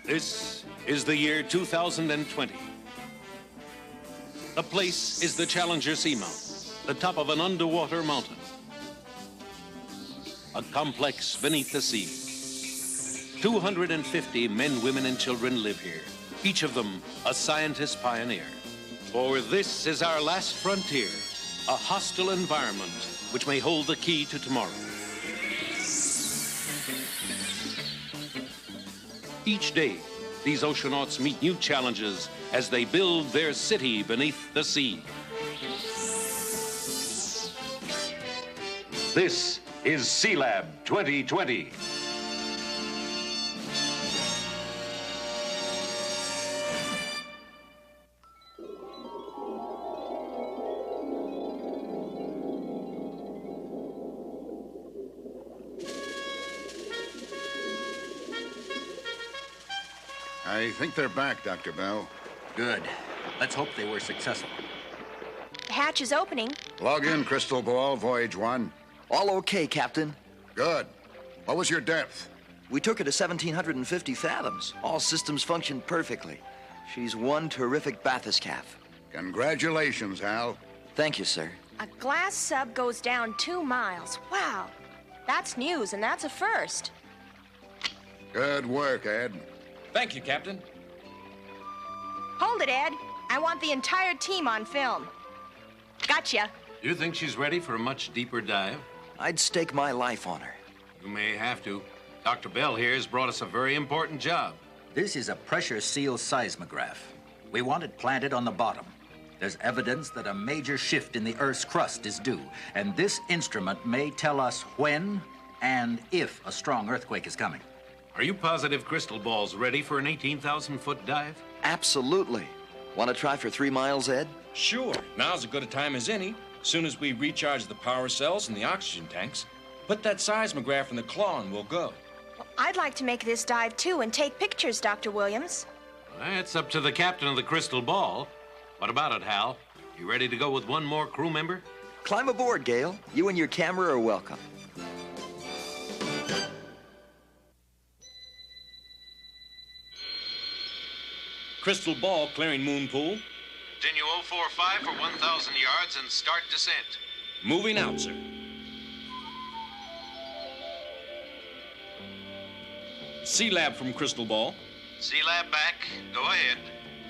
This is the year 2020. The place is the Challenger Seamount, the top of an underwater mountain. A complex beneath the sea. 250 men, women, and children live here, each of them a scientist pioneer. For this is our last frontier, a hostile environment which may hold the key to tomorrow. Each day, these oceanauts meet new challenges as they build their city beneath the sea. This is Sealab 2020. I think they're back, Dr. Bell. Good. Let's hope they were successful. The hatch is opening. Log in, Crystal Ball, Voyage 1. All okay, Captain. Good. What was your depth? We took her to 1,750 fathoms. All systems functioned perfectly. She's one terrific bathyscaphe. Congratulations, Hal. Thank you, sir. A glass sub goes down 2 miles. Wow. That's news, and that's a first. Good work, Ed. Thank you, Captain. Hold it, Ed. I want the entire team on film. Gotcha. You think she's ready for a much deeper dive? I'd stake my life on her. You may have to. Dr. Bell here has brought us a very important job. This is a pressure seal seismograph. We want it planted on the bottom. There's evidence that a major shift in the Earth's crust is due, and this instrument may tell us when and if a strong earthquake is coming. Are you positive Crystal Ball's ready for an 18,000-foot dive? Absolutely. Want to try for 3 miles, Ed? Sure. Now's as good a time as any. Soon as we recharge the power cells and the oxygen tanks, put that seismograph in the claw and we'll go. Well, I'd like to make this dive, too, and take pictures, Dr. Williams. That's up to the captain of the Crystal Ball. What about it, Hal? You ready to go with one more crew member? Climb aboard, Gale. You and your camera are welcome. Crystal Ball clearing moon pool. Continue 045 for 1,000 yards and start descent. Moving out, sir. Sealab from Crystal Ball. Sealab back. Go ahead.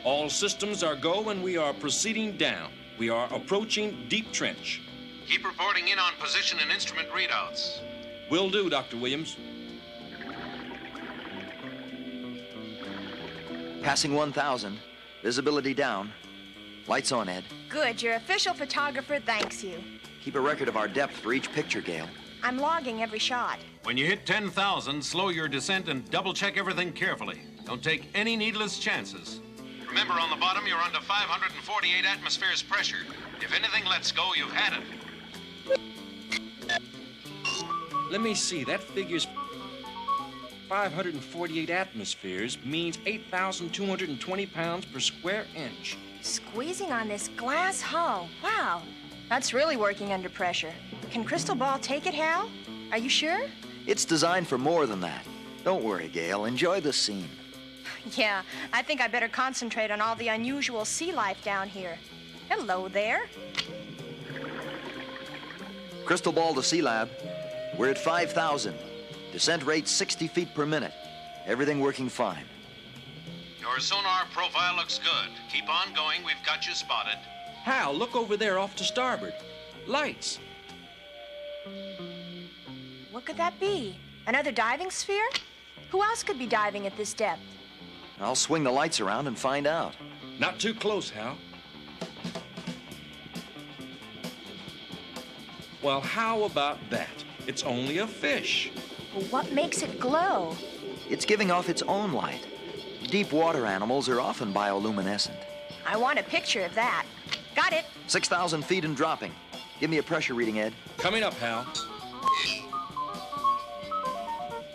All systems are go and we are proceeding down. We are approaching deep trench. Keep reporting in on position and instrument readouts. Will do, Dr. Williams. Passing 1,000. Visibility down. Lights on, Ed. Good. Your official photographer thanks you. Keep a record of our depth for each picture, Gale. I'm logging every shot. When you hit 10,000, slow your descent and double-check everything carefully. Don't take any needless chances. Remember, on the bottom, you're under 548 atmospheres pressure. If anything lets go, you've had it. Let me see, that figures 548 atmospheres means 8,220 pounds per square inch. Squeezing on this glass hull. Wow. That's really working under pressure. Can Crystal Ball take it, Hal? Are you sure? It's designed for more than that. Don't worry, Gale. Enjoy the scene. Yeah, I think I better concentrate on all the unusual sea life down here. Hello there. Crystal Ball to Sealab. We're at 5,000. Descent rate 60 feet per minute. Everything working fine. Your sonar profile looks good. Keep on going. We've got you spotted. Hal, look over there off to starboard. Lights. What could that be? Another diving sphere? Who else could be diving at this depth? I'll swing the lights around and find out. Not too close, Hal. Well, how about that? It's only a fish. Well, what makes it glow? It's giving off its own light. Deep water animals are often bioluminescent. I want a picture of that. Got it. 6,000 feet and dropping. Give me a pressure reading, Ed. Coming up, Hal.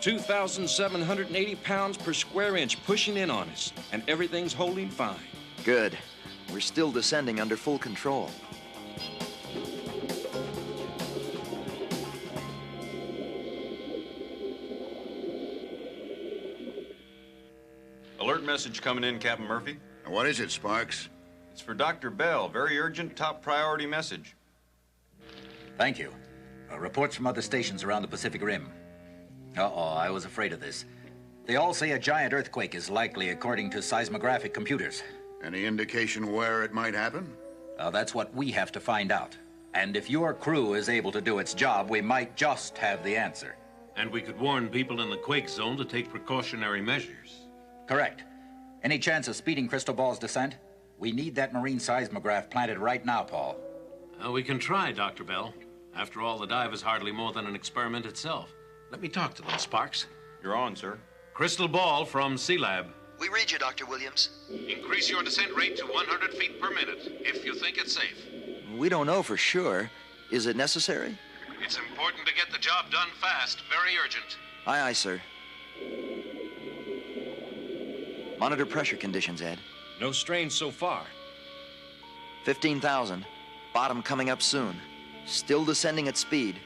2,780 pounds per square inch pushing in on us, and everything's holding fine. Good. We're still descending under full control. message coming in, Captain Murphy. What is it, Sparks? It's for Dr. Bell. Very urgent, top priority message. Thank you. Reports from other stations around the Pacific Rim. Uh-oh, I was afraid of this. They all say a giant earthquake is likely according to seismographic computers. Any indication where it might happen? That's what we have to find out. And if your crew is able to do its job, we might just have the answer. And we could warn people in the quake zone to take precautionary measures. Correct. Any chance of speeding Crystal Ball's descent? We need that marine seismograph planted right now, Paul. We can try, Dr. Bell. After all, the dive is hardly more than an experiment itself. Let me talk to them, Sparks. You're on, sir. Crystal Ball from Sealab. We read you, Dr. Williams. Increase your descent rate to 100 feet per minute, if you think it's safe. We don't know for sure. Is it necessary? It's important to get the job done fast. Very urgent. Aye, aye, sir. Monitor pressure conditions, Ed. No strain so far. 15,000. Bottom coming up soon. Still descending at speed.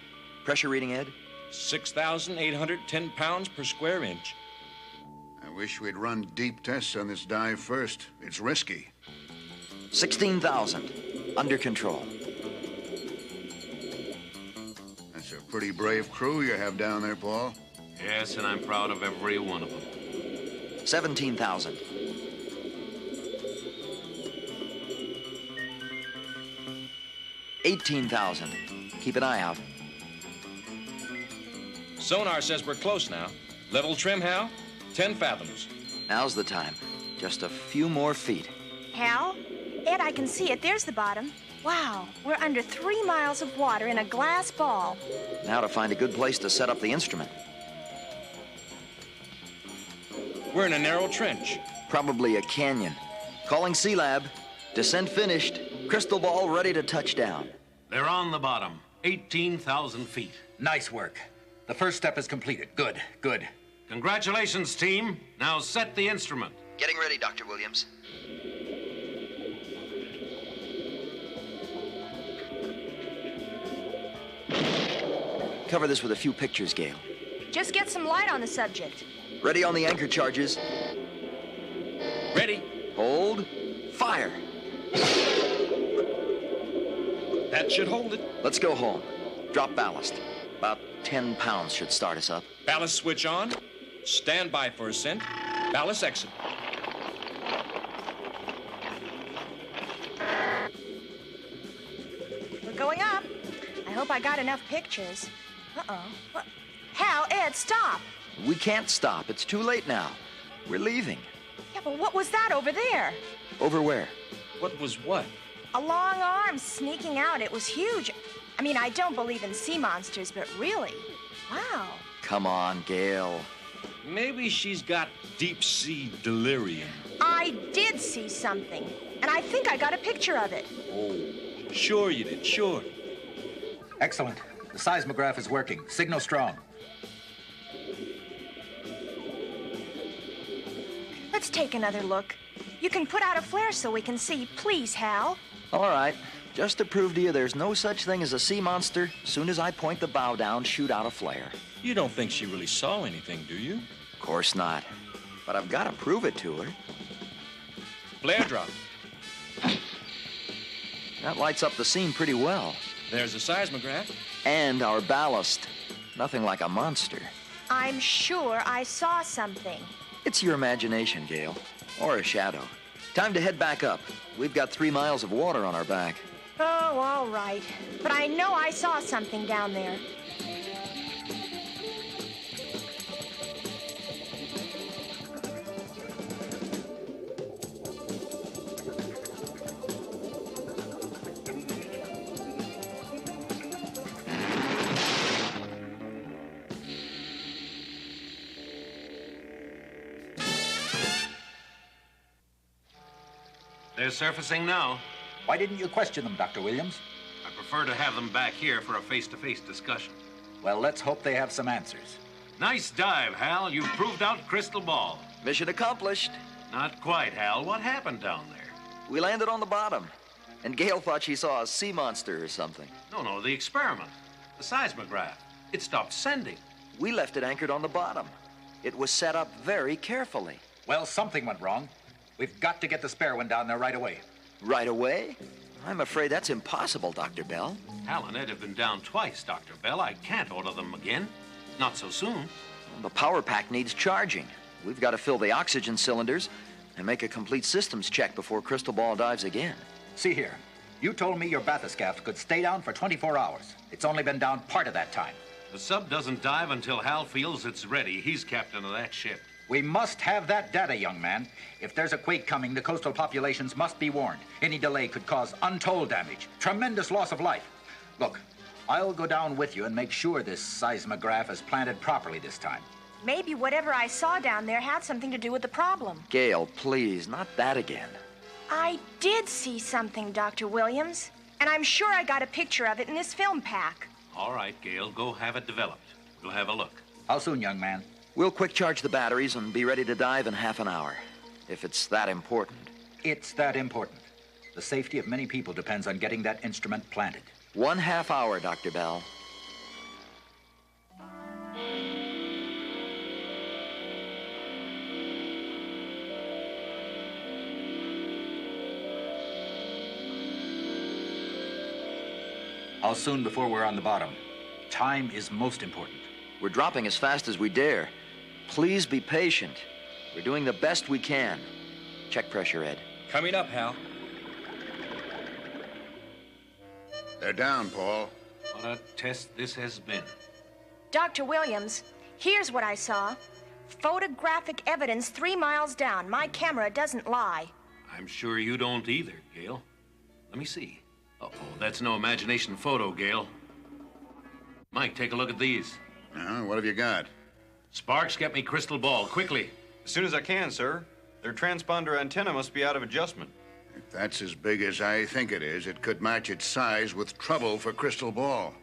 Pressure reading, Ed? 6,810 pounds per square inch. I wish we'd run deep tests on this dive first. It's risky. 16,000. Under control. That's a pretty brave crew you have down there, Paul. Yes, and I'm proud of every one of them. 17,000. 18,000. Keep an eye out. Sonar says we're close now. Level trim, Hal? 10 fathoms. Now's the time. Just a few more feet. Hal? Ed, I can see it. There's the bottom. Wow, we're under 3 miles of water in a glass ball. Now to find a good place to set up the instrument. We're in a narrow trench. Probably a canyon. Calling Sealab. Descent finished. Crystal ball ready to touch down. They're on the bottom. 18,000 feet. Nice work. The first step is completed. Good, good. Congratulations, team. Now set the instrument. Getting ready, Dr. Williams. Cover this with a few pictures, Gale. Just get some light on the subject. Ready on the anchor charges. Ready. Hold. Fire. That should hold it. Let's go home. Drop ballast. About 10 pounds should start us up. Ballast switch on. Stand by for ascent. Ballast exit. We're going up. I hope I got enough pictures. Uh-oh. What? Hal, Ed, stop. We can't stop. It's too late now. We're leaving. Yeah, but what was that over there? Over where? What was what? A long arm sneaking out. It was huge. I mean, I don't believe in sea monsters, but really, wow. Come on, Gale. Maybe she's got deep sea delirium. I did see something, and I think I got a picture of it. Oh, sure you did, sure. Excellent. The seismograph is working. Signal strong. Let's take another look. You can put out a flare so we can see. Please, Hal. All right. Just to prove to you there's no such thing as a sea monster, soon as I point the bow down, shoot out a flare. You don't think she really saw anything, do you? Of course not. But I've got to prove it to her. Flare drop. That lights up the scene pretty well. There's a seismograph. And our ballast. Nothing like a monster. I'm sure I saw something. It's your imagination, Gale. Or a shadow. Time to head back up. We've got 3 miles of water on our back. Oh, all right. But I know I saw something down there. They're surfacing now. Why didn't you question them, Dr. Williams? I prefer to have them back here for a face-to-face discussion. Well, let's hope they have some answers. Nice dive, Hal. You've proved out Crystal Ball. Mission accomplished. Not quite, Hal. What happened down there? We landed on the bottom. And Gale thought she saw a sea monster or something. No, the experiment. The seismograph. It stopped sending. We left it anchored on the bottom. It was set up very carefully. Well, something went wrong. We've got to get the spare one down there right away. Right away? I'm afraid that's impossible, Dr. Bell. Hal and Ed have been down twice, Dr. Bell. I can't order them again. Not so soon. The power pack needs charging. We've got to fill the oxygen cylinders and make a complete systems check before Crystal Ball dives again. See here. You told me your bathyscaphe could stay down for 24 hours. It's only been down part of that time. The sub doesn't dive until Hal feels it's ready. He's captain of that ship. We must have that data, young man. If there's a quake coming, the coastal populations must be warned. Any delay could cause untold damage, tremendous loss of life. Look, I'll go down with you and make sure this seismograph is planted properly this time. Maybe whatever I saw down there had something to do with the problem. Gail, please, not that again. I did see something, Dr. Williams. And I'm sure I got a picture of it in this film pack. All right, Gail, go have it developed. We'll have a look. How soon, young man? We'll quick charge the batteries and be ready to dive in half an hour, if it's that important. It's that important. The safety of many people depends on getting that instrument planted. 1/2 hour, Dr. Bell. How soon before we're on the bottom? Time is most important. We're dropping as fast as we dare. Please be patient. We're doing the best we can. Check pressure, Ed. Coming up, Hal. They're down, Paul. What a test this has been. Dr. Williams, here's what I saw. Photographic evidence 3 miles down. My camera doesn't lie. I'm sure you don't either, Gail. Let me see. Uh-oh, that's no imagination photo, Gail. Mike, take a look at these. What have you got? Sparks, get me crystal ball, quickly. As soon as I can, sir. Their transponder antenna must be out of adjustment. If that's as big as I think it is, it could match its size with trouble for Crystal Ball.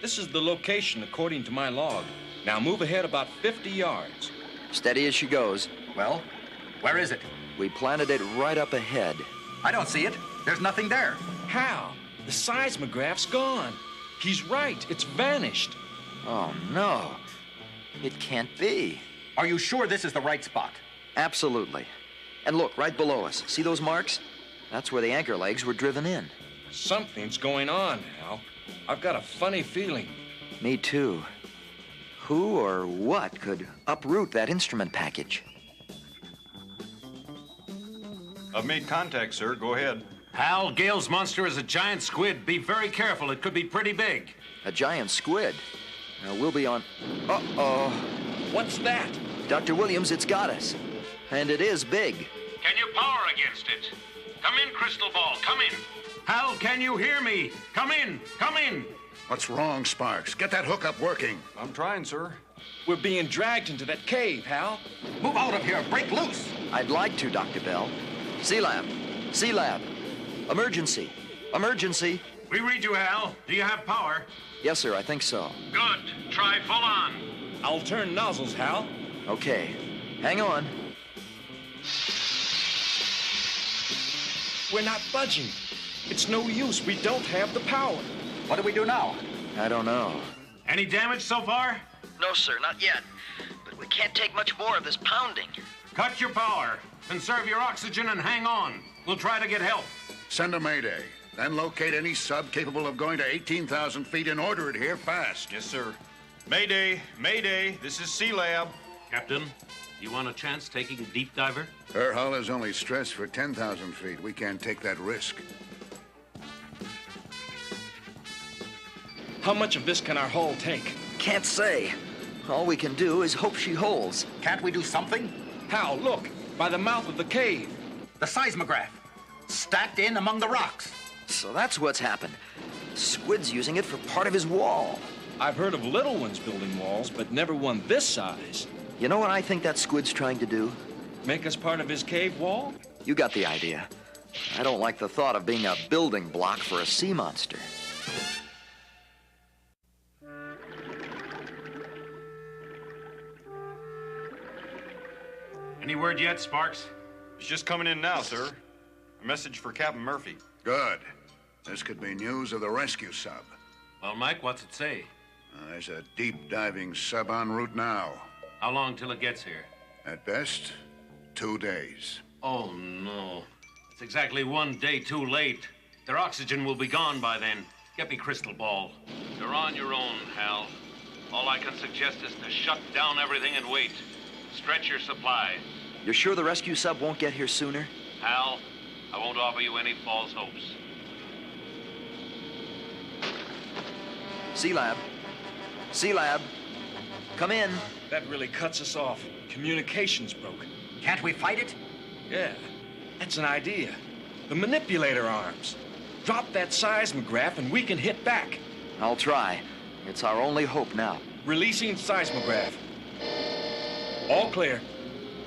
This is the location according to my log. Now move ahead about 50 yards. Steady as she goes. Well, where is it? We planted it right up ahead. I don't see it. There's nothing there. Hal, the seismograph's gone. He's right. It's vanished. Oh, no. It can't be. Are you sure this is the right spot? Absolutely. And look, right below us. See those marks? That's where the anchor legs were driven in. Something's going on, Hal. I've got a funny feeling. Me too. Who or what could uproot that instrument package? I've made contact, sir. Go ahead. Hal, Gail's monster is a giant squid. Be very careful. It could be pretty big. A giant squid. Now, we'll be on... Uh-oh. What's that? Dr. Williams, it's got us. And it is big. Can you power against it? Come in, Crystal Ball. Come in. Hal, can you hear me? Come in. Come in. What's wrong, Sparks? Get that hookup working. I'm trying, sir. We're being dragged into that cave, Hal. Move out of here. Break loose. I'd like to, Dr. Bell. Sealab. Sealab. Emergency. Emergency. We read you, Hal. Do you have power? Yes, sir, I think so. Good. Try full on. I'll turn nozzles, Hal. Okay. Hang on. We're not budging. It's no use. We don't have the power. What do we do now? I don't know. Any damage so far? No, sir, not yet. But we can't take much more of this pounding. Cut your power. Conserve your oxygen and hang on. We'll try to get help. Send a mayday. Then locate any sub capable of going to 18,000 feet and order it here fast. Yes, sir. Mayday, Mayday. This is Sealab. Captain, you want a chance taking a deep diver? Her hull is only stressed for 10,000 feet. We can't take that risk. How much of this can our hull take? Can't say. All we can do is hope she holds. Can't we do something? Hal, look. By the mouth of the cave. The seismograph. Stacked in among the rocks. So that's what's happened. Squid's using it for part of his wall. I've heard of little ones building walls, but never one this size. You know what I think that Squid's trying to do? Make us part of his cave wall? You got the idea. I don't like the thought of being a building block for a sea monster. Any word yet, Sparks? It's just coming in now, sir. A message for Captain Murphy. Good. This could be news of the rescue sub. Well, Mike, what's it say? There's a deep diving sub en route now. How long till it gets here? At best, 2 days. Oh, no. It's exactly 1 day too late. Their oxygen will be gone by then. Get me crystal ball. You're on your own, Hal. All I can suggest is to shut down everything and wait. Stretch your supply. You're sure the rescue sub won't get here sooner? Hal, I won't offer you any false hopes. Sealab. Sealab. Come in. That really cuts us off. Communications broke. Can't we fight it? Yeah, that's an idea. The manipulator arms. Drop that seismograph and we can hit back. I'll try. It's our only hope now. Releasing seismograph. All clear.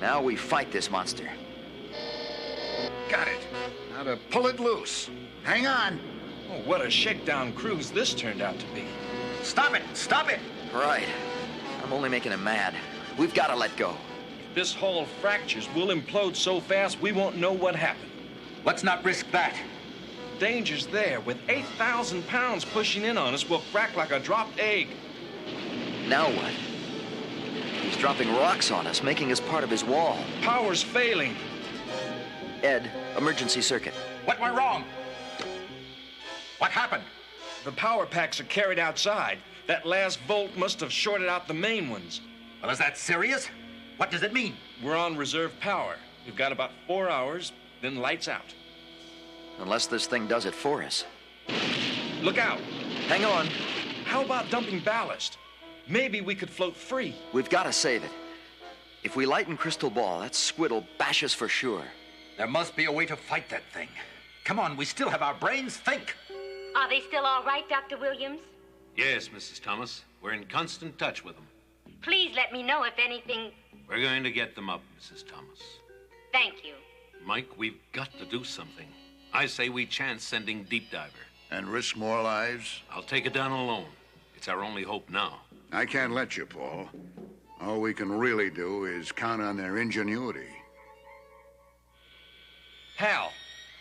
Now we fight this monster. Got it. Now to pull it loose. Hang on. Oh, what a shakedown cruise this turned out to be. Stop it! Stop it! Right. I'm only making him mad. We've got to let go. If this hull fractures, we'll implode so fast we won't know what happened. Let's not risk that. Danger's there. With 8,000 pounds pushing in on us, we'll crack like a dropped egg. Now what? He's dropping rocks on us, making us part of his wall. Power's failing. Ed, emergency circuit. What went wrong? What happened? The power packs are carried outside. That last volt must have shorted out the main ones. Well, is that serious? What does it mean? We're on reserve power. We've got about 4 hours, then lights out. Unless this thing does it for us. Look out. Hang on. How about dumping ballast? Maybe we could float free. We've got to save it. If we lighten Crystal Ball, that Squid will bash us for sure. There must be a way to fight that thing. Come on, we still have our brains. Think. Are they still all right, Dr. Williams? Yes, Mrs. Thomas. We're in constant touch with them. Please let me know if anything... We're going to get them up, Mrs. Thomas. Thank you. Mike, we've got to do something. I say we chance sending Deep Diver. And risk more lives? I'll take it down alone. It's our only hope now. I can't let you, Paul. All we can really do is count on their ingenuity. Hal,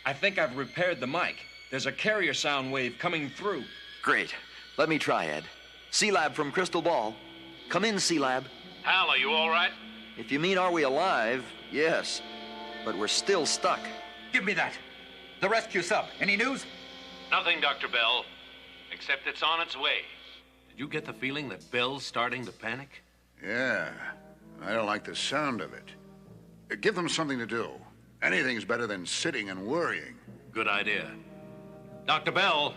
I think I've repaired the mic. There's a carrier sound wave coming through. Great. Let me try, Ed. Sealab from Crystal Ball. Come in, Sealab. Hal, are you all right? If you mean are we alive, yes. But we're still stuck. Give me that. The rescue sub. Any news? Nothing, Dr. Bell. Except it's on its way. Did you get the feeling that Bell's starting to panic? Yeah, I don't like the sound of it. Give them something to do. Anything's better than sitting and worrying. Good idea. Dr. Bell,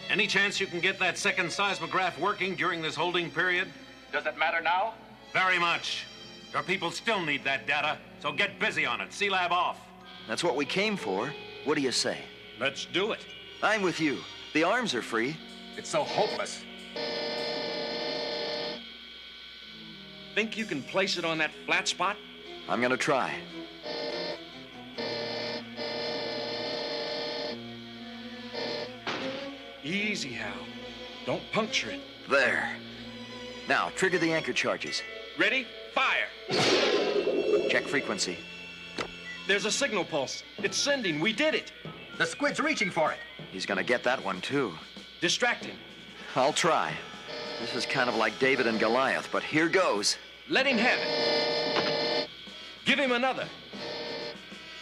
any chance you can get that second seismograph working during this holding period? Does it matter now? Very much. Your people still need that data, so get busy on it. Sealab off. That's what we came for. What do you say? Let's do it. I'm with you. The arms are free. It's so hopeless. Think you can place it on that flat spot? I'm gonna try. Easy, Hal. Don't puncture it. There. Now, trigger the anchor charges. Ready? Fire! Check frequency. There's a signal pulse. It's sending. We did it. The Squid's reaching for it. He's gonna get that one, too. Distract him. I'll try. This is kind of like David and Goliath, but here goes. Let him have it. Give him another.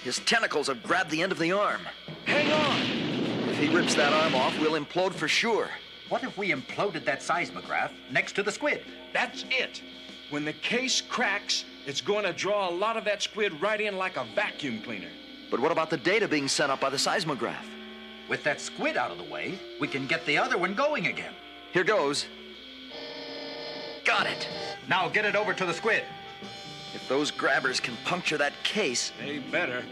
His tentacles have grabbed the end of the arm. Hang on. If he rips that arm off, we'll implode for sure. What if we imploded that seismograph next to the Squid? That's it. When the case cracks, it's going to draw a lot of that Squid right in like a vacuum cleaner. But what about the data being sent up by the seismograph? With that Squid out of the way, we can get the other one going again. Here goes. Got it. Now get it over to the Squid. If those grabbers can puncture that case... They better,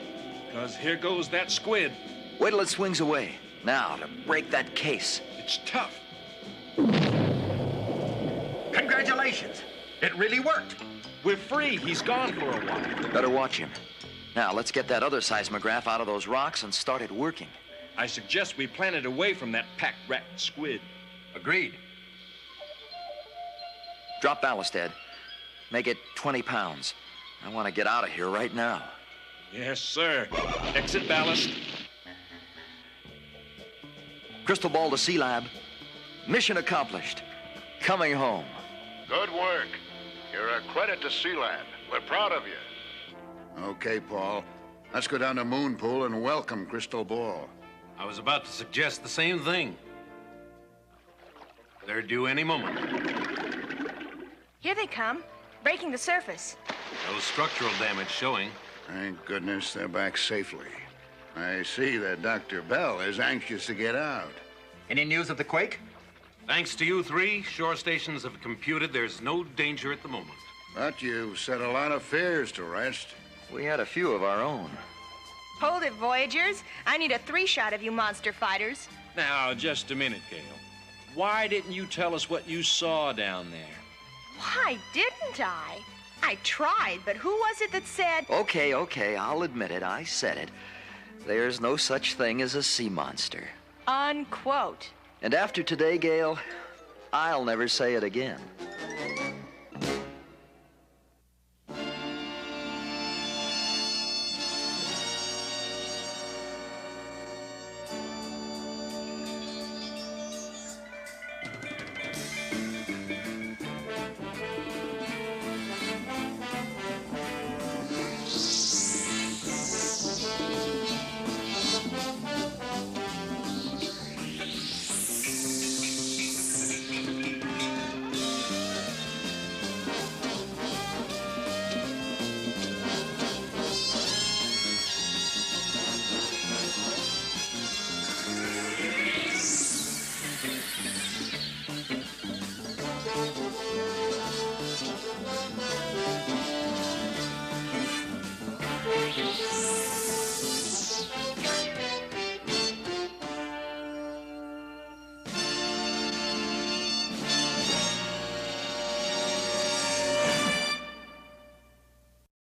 because here goes that Squid. Wait till it swings away. Now, to break that case. It's tough. Congratulations. It really worked. We're free. He's gone for a while. Better watch him. Now, let's get that other seismograph out of those rocks and start it working. I suggest we plant it away from that pack-rat Squid. Agreed. Drop ballast, Ed. Make it 20 pounds. I want to get out of here right now. Yes, sir. Exit ballast. Crystal Ball to Sealab. Mission accomplished. Coming home. Good work. You're a credit to Sealab. We're proud of you. Okay, Paul. Let's go down to Moonpool and welcome Crystal Ball. I was about to suggest the same thing. They're due any moment. Here they come, breaking the surface. No structural damage showing. Thank goodness they're back safely. I see that Dr. Bell is anxious to get out. Any news of the quake? Thanks to you three, shore stations have computed there's no danger at the moment. But you've set a lot of fears to rest. We had a few of our own. Hold it, Voyagers. I need a 3-shot of you monster fighters. Now, just a minute, Gale. Why didn't you tell us what you saw down there? Why didn't I? I tried, but who was it that said... Okay, I'll admit it. I said it. There's no such thing as a sea monster. Unquote. And after today, Gale, I'll never say it again.